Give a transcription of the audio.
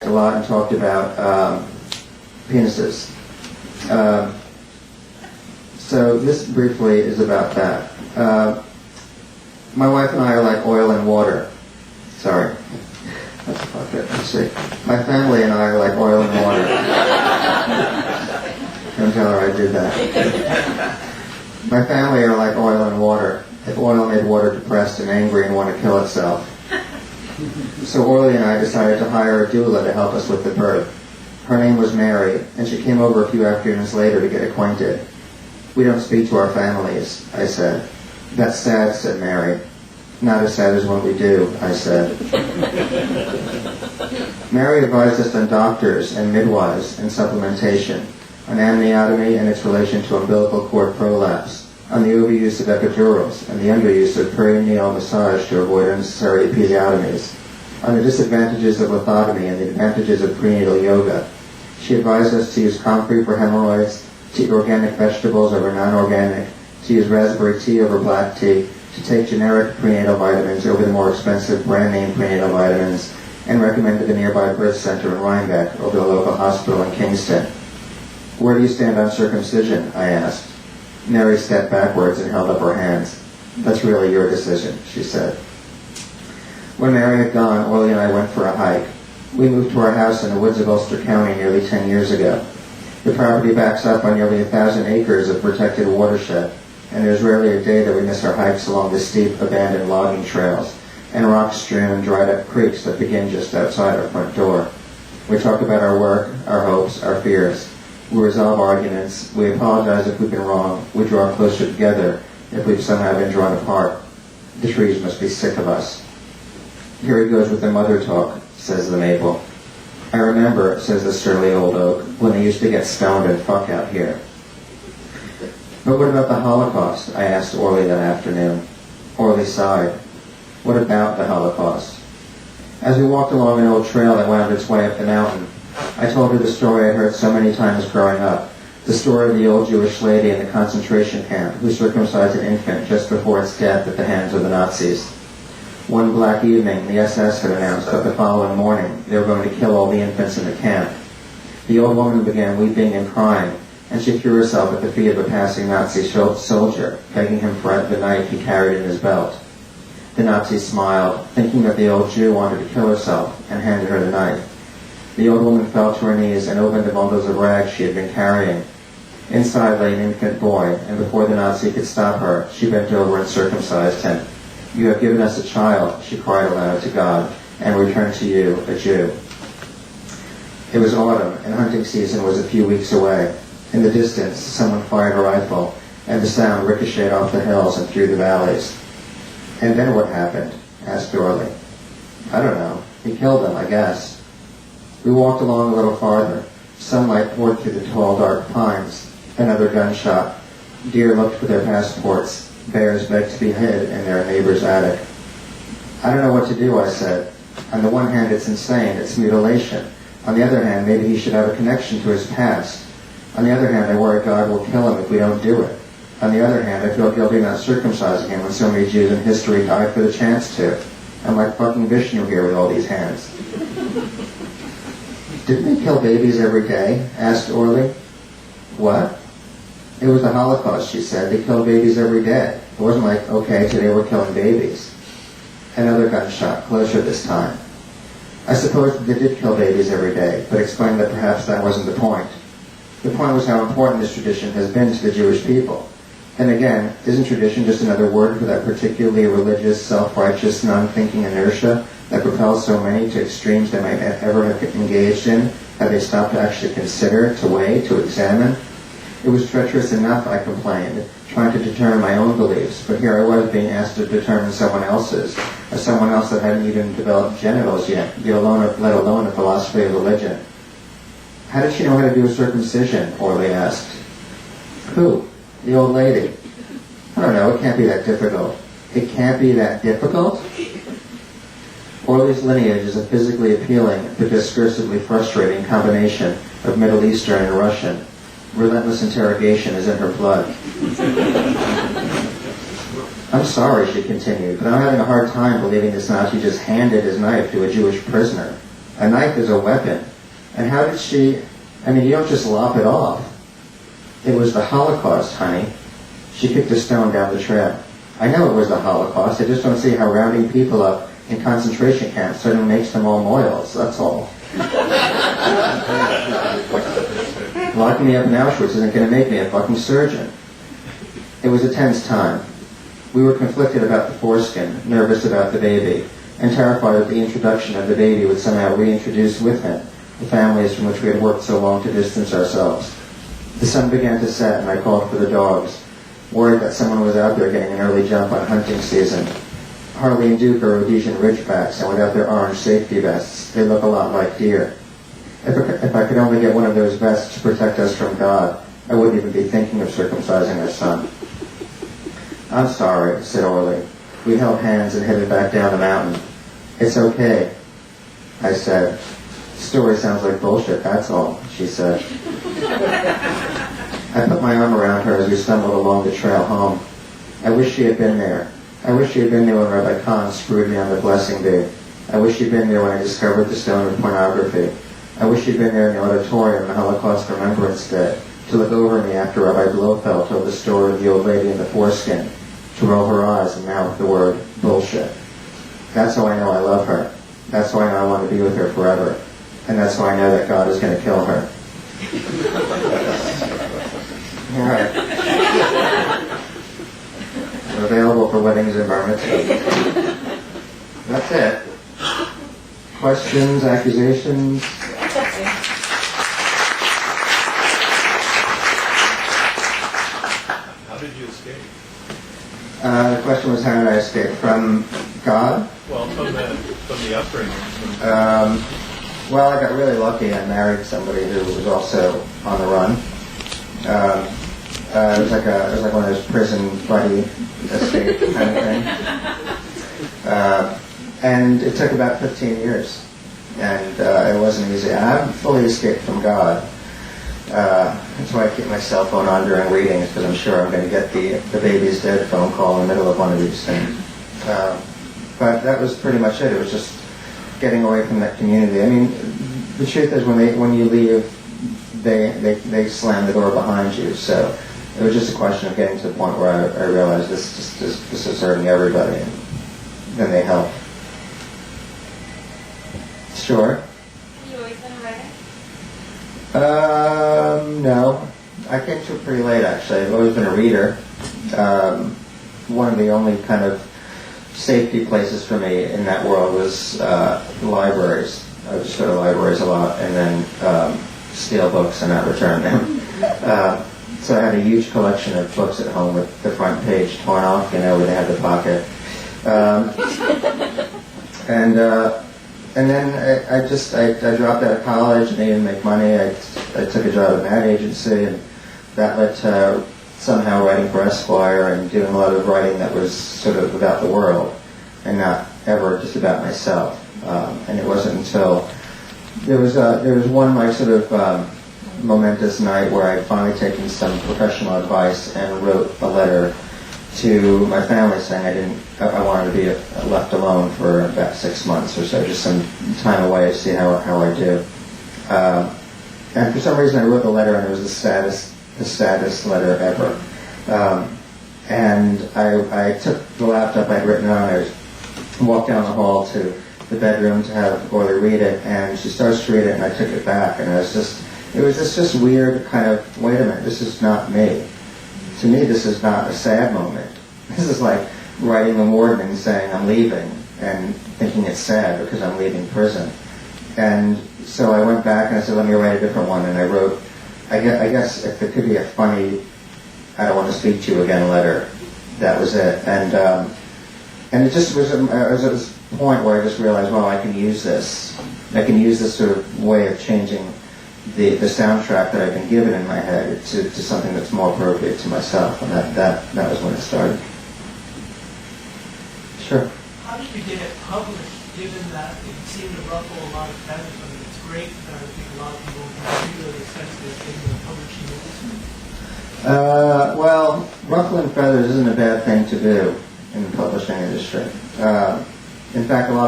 a lot and talked about penises. So this briefly is about that. My wife and I are like oil and water. Sorry. Let's fuck it. Let's see. My family and I are like oil and water. Don't tell her I did that. My family are like oil and water. If oil made water depressed and angry and want to kill itself. So Orly and I decided to hire a doula to help us with the birth. Her name was Mary, and she came over a few afternoons later to get acquainted. "We don't speak to our families," I said. "That's sad," said Mary. "Not as sad as what we do," I said. Mary advised us on doctors and midwives and supplementation, on amniotomy and its relation to umbilical cord prolapse, on the overuse of epidurals and the underuse of perineal massage to avoid unnecessary episiotomies, on the disadvantages of lithotomy and the advantages of prenatal yoga. She advised us to use comfrey for hemorrhoids, to eat organic vegetables over non-organic, to use raspberry tea over black tea, to take generic prenatal vitamins over the more expensive brand-name prenatal vitamins, and recommended the nearby birth center in Rhinebeck over the local hospital in Kingston. "Where do you stand on circumcision?" I asked. Mary stepped backwards and held up her hands. "That's really your decision," she said. When Mary had gone, Orly and I went for a hike. We moved to our house in the woods of Ulster County nearly 10 years ago. The property backs up on nearly 1,000 acres of protected watershed, and there's rarely a day that we miss our hikes along the steep, abandoned logging trails and rock-strewn, dried-up creeks that begin just outside our front door. We talk about our work, our hopes, our fears. We resolve arguments. We apologize if we've been wrong. We draw closer together if we've somehow been drawn apart. The trees must be sick of us. "Here he goes with the mother talk," says the maple. "I remember," says the surly old oak, "when they used to get stoned and fuck out here." "But what about the Holocaust?" I asked Orly that afternoon. Orly sighed. "What about the Holocaust?" As we walked along an old trail that wound its way up the mountain, I told her the story I'd heard so many times growing up, the story of the old Jewish lady in the concentration camp who circumcised an infant just before its death at the hands of the Nazis. One black evening, the SS had announced that the following morning they were going to kill all the infants in the camp. The old woman began weeping and crying, and she threw herself at the feet of a passing Nazi soldier, begging him for the knife he carried in his belt. The Nazi smiled, thinking that the old Jew wanted to kill herself, and handed her the knife. The old woman fell to her knees and opened the bundles of rags she had been carrying. Inside lay an infant boy, and before the Nazi could stop her, she bent over and circumcised him. "You have given us a child," she cried aloud to God, "and returned to you a Jew." It was autumn, and hunting season was a few weeks away. In the distance, someone fired a rifle, and the sound ricocheted off the hills and through the valleys. "And then what happened?" asked Orly. "I don't know. He killed them, I guess." We walked along a little farther. Sunlight poured through the tall, dark pines. Another gunshot. Deer looked for their passports. Bears begged to be hid in their neighbor's attic. "I don't know what to do," I said. "On the one hand, it's insane. It's mutilation. On the other hand, maybe he should have a connection to his past. On the other hand, I worry God will kill him if we don't do it. On the other hand, I feel guilty not circumcising him when so many Jews in history died for the chance to. I'm like fucking Vishnu here with all these hands." "Didn't they kill babies every day?" asked Orly. "What?" "It was the Holocaust," she said. "They killed babies every day. It wasn't like, okay, today we're killing babies." Another gunshot, closer this time. I suppose that they did kill babies every day, but explained that perhaps that wasn't the point. The point was how important this tradition has been to the Jewish people. And again, isn't tradition just another word for that particularly religious, self-righteous, non-thinking inertia that propels so many to extremes they might ever have engaged in, had they stopped to actually consider, to weigh, to examine? It was treacherous enough, I complained, trying to determine my own beliefs, but here I was being asked to determine someone else's, as someone else that hadn't even developed genitals yet, let alone a philosophy of religion. "How did she know how to do a circumcision?" Orly asked. "Who?" "The old lady." "I don't know, it can't be that difficult." "It can't be that difficult?" Orly's lineage is a physically appealing but discursively frustrating combination of Middle Eastern and Russian. Relentless interrogation is in her blood. "I'm sorry," she continued, "but I'm having a hard time believing this Nazi just handed his knife to a Jewish prisoner. A knife is a weapon. And how did she... I mean, you don't just lop it off. It was the Holocaust, honey. She kicked a stone down the trail. I know it was the Holocaust. I just don't see how rounding people up in concentration camps suddenly makes them all moils. That's all. Locking me up in Auschwitz isn't going to make me a fucking surgeon. It was a tense time. We were conflicted about the foreskin, nervous about the baby, and terrified that the introduction of the baby would somehow reintroduce with him the families from which we had worked so long to distance ourselves. The sun began to set, and I called for the dogs, worried that someone was out there getting an early jump on hunting season. Harley and Duke are Rhodesian Ridgebacks, and without their orange safety vests, they look a lot like deer. If I could only get one of those vests to protect us from God, I wouldn't even be thinking of circumcising our son. I'm sorry, said Orly. We held hands and headed back down the mountain. It's okay, I said. The story sounds like bullshit, that's all, she said. I put my arm around her as we stumbled along the trail home. I wish she had been there. I wish she had been there when Rabbi Kahn screwed me on the blessing day. I wish she'd been there when I discovered the stone of pornography. I wish she'd been there in the auditorium on Holocaust Remembrance Day to look over me after Rabbi Blofeld told the story of the old lady in the foreskin, to roll her eyes and mouth the word bullshit. That's how I know I love her. That's how I know I want to be with her forever. And that's how I know that God is going to kill her. All right. We're available for weddings and bar mitzvahs. That's it. Questions, accusations? How did you escape? The question was, how did I escape? From God? Well, from the upbringing. Well, I got really lucky. I married somebody who was also on the run. It was like one of those prison buddy escape kind of thing. And it took about 15 years, and it wasn't easy. I haven't fully escaped from God. That's why I keep my cell phone on during readings, because I'm sure I'm going to get the baby's dead phone call in the middle of one of these things. But that was pretty much it. It was just getting away from that community. I mean, the truth is, when you leave, they slam the door behind you. So it was just a question of getting to the point where I realized this is hurting everybody, and then they help. Sure. Have you always been a writer? No. I came to it pretty late, actually. I've always been a reader. One of the only kind of safety places for me in that world was libraries. I would just go to libraries a lot and then steal books and not return them. So I had a huge collection of books at home with the front page torn off, where they had the pocket. And then I dropped out of college and needed to make money. I took a job at an ad agency, and that led to somehow writing for Esquire and doing a lot of writing that was sort of about the world and not ever just about myself. And it wasn't until there was one like sort of momentous night where I'd finally taken some professional advice and wrote a letter to my family saying I wanted to be left alone for about 6 months or so, just some time away to see how I do. And for some reason I wrote the letter, and it was the saddest letter ever. And I took the laptop I'd written on, I walked down the hall to the bedroom to have Orly read it, and she starts to read it, and I took it back, and it was just weird kind of, wait a minute, this is not me. To me, this is not a sad moment. This is like writing the warden and saying I'm leaving and thinking it's sad because I'm leaving prison. And so I went back and I said, let me write a different one. And I wrote, I guess if it could be a funny, I don't want to speak to you again letter, that was it. And it just was at this point where I just realized, well, I can use this. I can use this sort of way of changing the soundtrack that I've been given in my head to something that's more appropriate to myself, and that was when it started. Sure. How did you get it published, given that it seemed to ruffle a lot of feathers? I mean, it's great that I think a lot of people can really sensitive in the publishing industry. Well, ruffling feathers isn't a bad thing to do in the publishing industry. In fact, a lot of